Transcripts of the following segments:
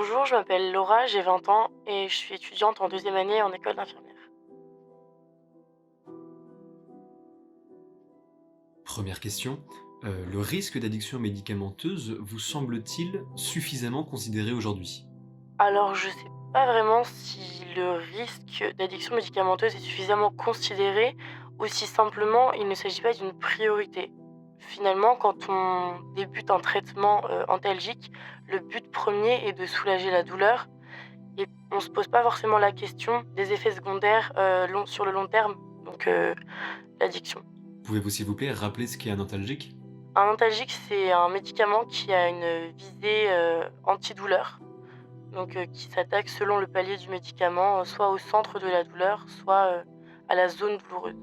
Bonjour, je m'appelle Laura, j'ai 20 ans et je suis étudiante en deuxième année en école d'infirmière. Première question, le risque d'addiction médicamenteuse vous semble-t-il suffisamment considéré aujourd'hui? Alors, je sais pas vraiment si le risque d'addiction médicamenteuse est suffisamment considéré ou si simplement il ne s'agit pas d'une priorité. Finalement, quand on débute un traitement antalgique, le but premier est de soulager la douleur et on se pose pas forcément la question des effets secondaires sur le long terme, donc l'addiction. Pouvez-vous s'il vous plaît rappeler ce qu'est un antalgique? Un antalgique, c'est un médicament qui a une visée, antidouleur, donc qui s'attaque selon le palier du médicament, soit au centre de la douleur, soit, à la zone douloureuse.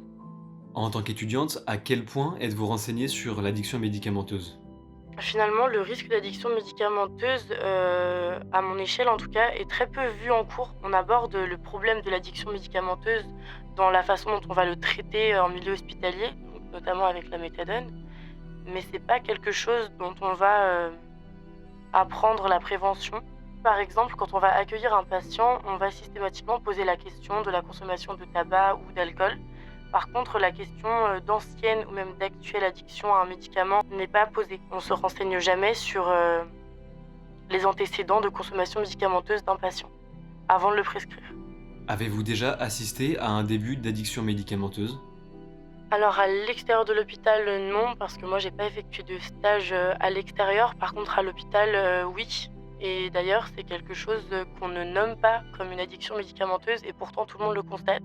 En tant qu'étudiante, à quel point êtes-vous renseignée sur l'addiction médicamenteuse? Finalement, le risque d'addiction médicamenteuse, à mon échelle en tout cas, est très peu vu en cours. On aborde le problème de l'addiction médicamenteuse dans la façon dont on va le traiter, en milieu hospitalier, donc notamment avec la méthadone, mais c'est pas quelque chose dont on va, apprendre la prévention. Par exemple, quand on va accueillir un patient, on va systématiquement poser la question de la consommation de tabac ou d'alcool. Par contre, la question d'ancienne ou même d'actuelle addiction à un médicament n'est pas posée. On se renseigne jamais sur les antécédents de consommation médicamenteuse d'un patient avant de le prescrire. Avez-vous déjà assisté à un début d'addiction médicamenteuse? Alors à l'extérieur de l'hôpital, non, parce que moi j'ai pas effectué de stage, à l'extérieur. Par contre à l'hôpital, oui, et d'ailleurs c'est quelque chose, qu'on ne nomme pas comme une addiction médicamenteuse et pourtant tout le monde le constate.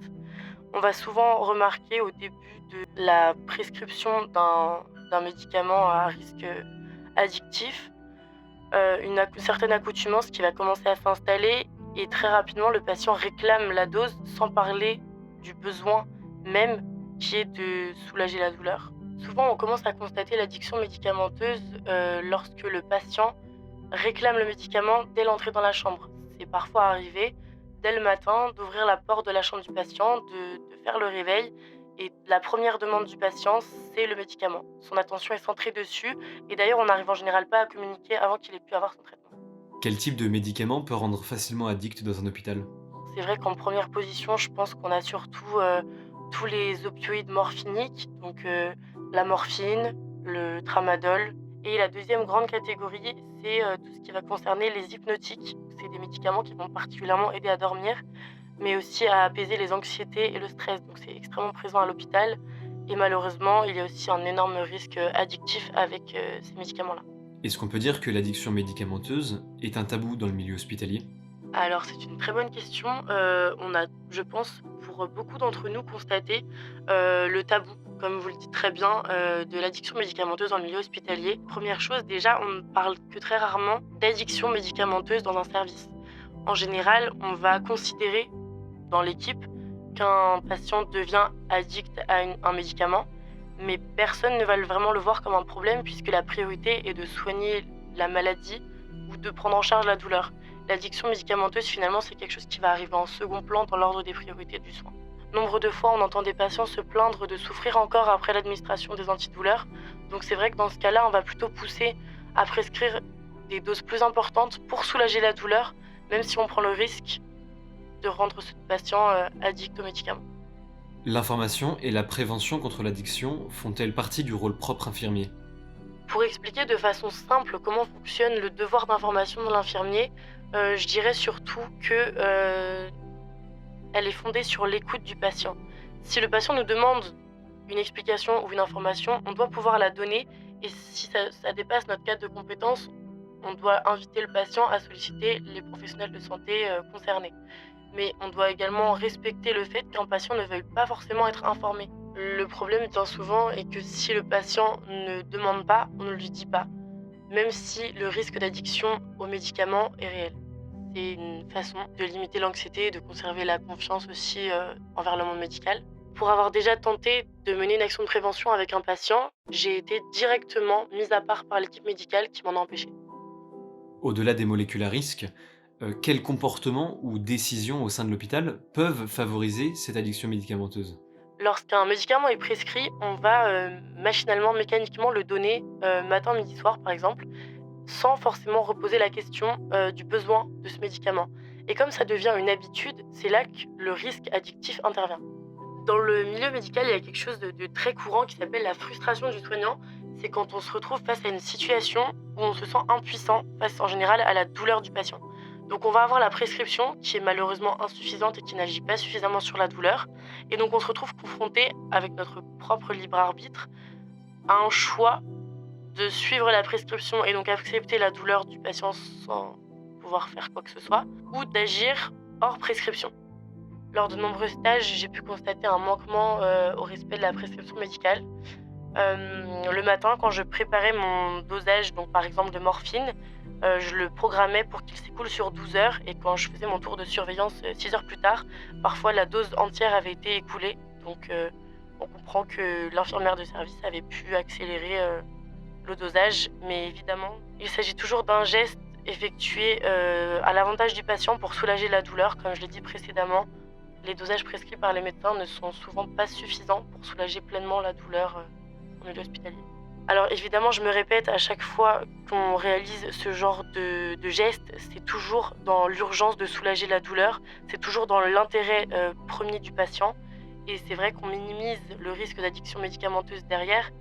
On va souvent remarquer au début de la prescription d'un médicament à risque, addictif, une certaine accoutumance qui va commencer à s'installer et très rapidement le patient réclame la dose sans parler du besoin même qui est de soulager la douleur. Souvent, on commence à constater l'addiction médicamenteuse, lorsque le patient réclame le médicament dès l'entrée dans la chambre. C'est parfois arrivé, dès le matin, d'ouvrir la porte de la chambre du patient, de faire le réveil et la première demande du patient, c'est le médicament. Son attention est centrée dessus et d'ailleurs, on n'arrive en général pas à communiquer avant qu'il ait pu avoir son traitement. Quel type de médicament peut rendre facilement addict dans un hôpital? C'est vrai qu'en première position, je pense qu'on a surtout, tous les opioïdes morphiniques, donc la morphine, le tramadol et la deuxième grande catégorie, c'est, tout ce qui va concerner les hypnotiques. C'est des médicaments qui vont particulièrement aider à dormir, mais aussi à apaiser les anxiétés et le stress, donc c'est extrêmement présent à l'hôpital et malheureusement, il y a aussi un énorme risque, addictif avec, ces médicaments-là. Est-ce qu'on peut dire que l'addiction médicamenteuse est un tabou dans le milieu hospitalier? Alors c'est une très bonne question. On a, je pense, pour beaucoup d'entre nous, constaté, le tabou, comme vous le dites très bien, de l'addiction médicamenteuse dans le milieu hospitalier. Première chose, déjà, on ne parle que très rarement d'addiction médicamenteuse dans un service. En général, on va considérer dans l'équipe qu'un patient devient addict à un médicament, mais personne ne va vraiment le voir comme un problème puisque la priorité est de soigner la maladie ou de prendre en charge la douleur. L'addiction médicamenteuse, finalement, c'est quelque chose qui va arriver en second plan dans l'ordre des priorités du soin. Nombre de fois, on entend des patients se plaindre de souffrir encore après l'administration des antidouleurs. Donc c'est vrai que dans ce cas-là, on va plutôt pousser à prescrire des doses plus importantes pour soulager la douleur, même si on prend le risque de rendre ce patient addict aux médicaments. L'information et la prévention contre l'addiction font-elles partie du rôle propre infirmier? Pour expliquer de façon simple comment fonctionne le devoir d'information de l'infirmier, je dirais surtout que, elle est fondée sur l'écoute du patient. Si le patient nous demande une explication ou une information, on doit pouvoir la donner et si ça dépasse notre cadre de compétences, on doit inviter le patient à solliciter les professionnels de santé, concernés. Mais on doit également respecter le fait qu'un patient ne veuille pas forcément être informé. Le problème bien souvent est que si le patient ne demande pas, on ne lui dit pas, même si le risque d'addiction aux médicaments est réel. C'est une façon de limiter l'anxiété et de conserver la confiance aussi envers le monde médical. Pour avoir déjà tenté de mener une action de prévention avec un patient, j'ai été directement mise à part par l'équipe médicale qui m'en a empêché. Au-delà des molécules à risque, quels comportements ou décisions au sein de l'hôpital peuvent favoriser cette addiction médicamenteuse? Lorsqu'un médicament est prescrit, on va machinalement, mécaniquement le donner matin, midi, soir par exemple. sans forcément reposer la question du besoin de ce médicament. Et comme ça devient une habitude, c'est là que le risque addictif intervient. Dans le milieu médical, il y a quelque chose de très courant qui s'appelle la frustration du soignant. C'est quand on se retrouve face à une situation où on se sent impuissant face en général à la douleur du patient. Donc on va avoir la prescription qui est malheureusement insuffisante et qui n'agit pas suffisamment sur la douleur. Et donc on se retrouve confronté avec notre propre libre arbitre à un choix de suivre la prescription et donc accepter la douleur du patient sans pouvoir faire quoi que ce soit, ou d'agir hors prescription. Lors de nombreux stages, j'ai pu constater un manquement au respect de la prescription médicale. Le matin, quand je préparais mon dosage, donc par exemple de morphine, je le programmais pour qu'il s'écoule sur 12 heures et quand je faisais mon tour de surveillance 6 heures plus tard, parfois la dose entière avait été écoulée. Donc on comprend que l'infirmière de service avait pu accélérer le dosage, mais évidemment, il s'agit toujours d'un geste effectué à l'avantage du patient pour soulager la douleur. Comme je l'ai dit précédemment, les dosages prescrits par les médecins ne sont souvent pas suffisants pour soulager pleinement la douleur en milieu hospitalier. Alors évidemment, je me répète, à chaque fois qu'on réalise ce genre de geste, c'est toujours dans l'urgence de soulager la douleur, c'est toujours dans l'intérêt premier du patient. Et c'est vrai qu'on minimise le risque d'addiction médicamenteuse derrière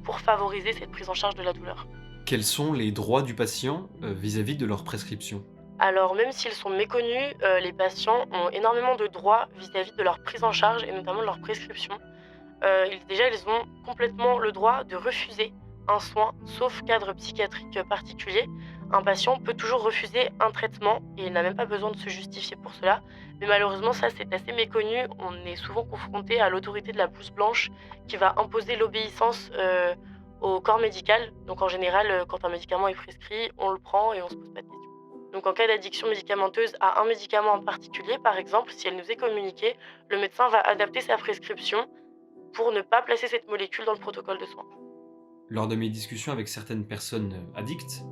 pour favoriser cette prise en charge de la douleur. Quels sont les droits du patient vis-à-vis de leur prescription? Alors même s'ils sont méconnus, les patients ont énormément de droits vis-à-vis de leur prise en charge et notamment de leur prescription. Ils ont complètement le droit de refuser un soin, sauf cadre psychiatrique particulier. Un patient peut toujours refuser un traitement et il n'a même pas besoin de se justifier pour cela. Mais malheureusement, ça c'est assez méconnu. On est souvent confronté à l'autorité de la blouse blanche qui va imposer l'obéissance au corps médical. Donc en général, quand un médicament est prescrit, on le prend et on se pose pas de questions. Donc en cas d'addiction médicamenteuse à un médicament en particulier, par exemple, si elle nous est communiquée, le médecin va adapter sa prescription pour ne pas placer cette molécule dans le protocole de soins. Lors de mes discussions avec certaines personnes addictes,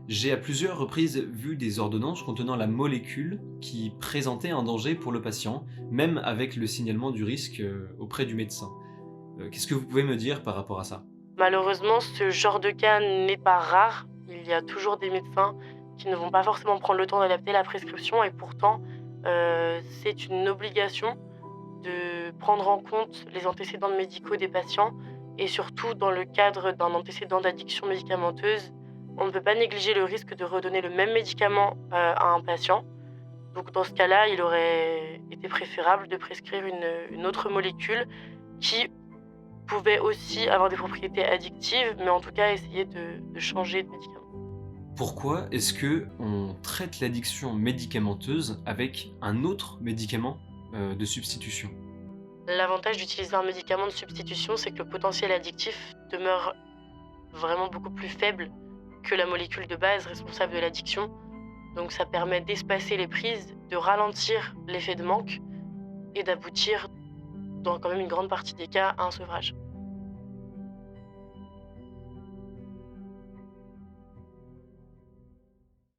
j'ai à plusieurs reprises vu des ordonnances contenant la molécule qui présentait un danger pour le patient, même avec le signalement du risque auprès du médecin. Qu'est-ce que vous pouvez me dire par rapport à ça? Malheureusement, ce genre de cas n'est pas rare. Il y a toujours des médecins qui ne vont pas forcément prendre le temps d'adapter la prescription et pourtant, c'est une obligation de prendre en compte les antécédents médicaux des patients et surtout dans le cadre d'un antécédent d'addiction médicamenteuse, on ne peut pas négliger le risque de redonner le même médicament à un patient. Donc dans ce cas-là, il aurait été préférable de prescrire une autre molécule qui pouvait aussi avoir des propriétés addictives, mais en tout cas essayer de changer de médicament. Pourquoi est-ce que on traite l'addiction médicamenteuse avec un autre médicament de substitution? L'avantage d'utiliser un médicament de substitution, c'est que le potentiel addictif demeure vraiment beaucoup plus faible que la molécule de base responsable de l'addiction. Donc ça permet d'espacer les prises, de ralentir l'effet de manque et d'aboutir, dans quand même une grande partie des cas, à un sevrage.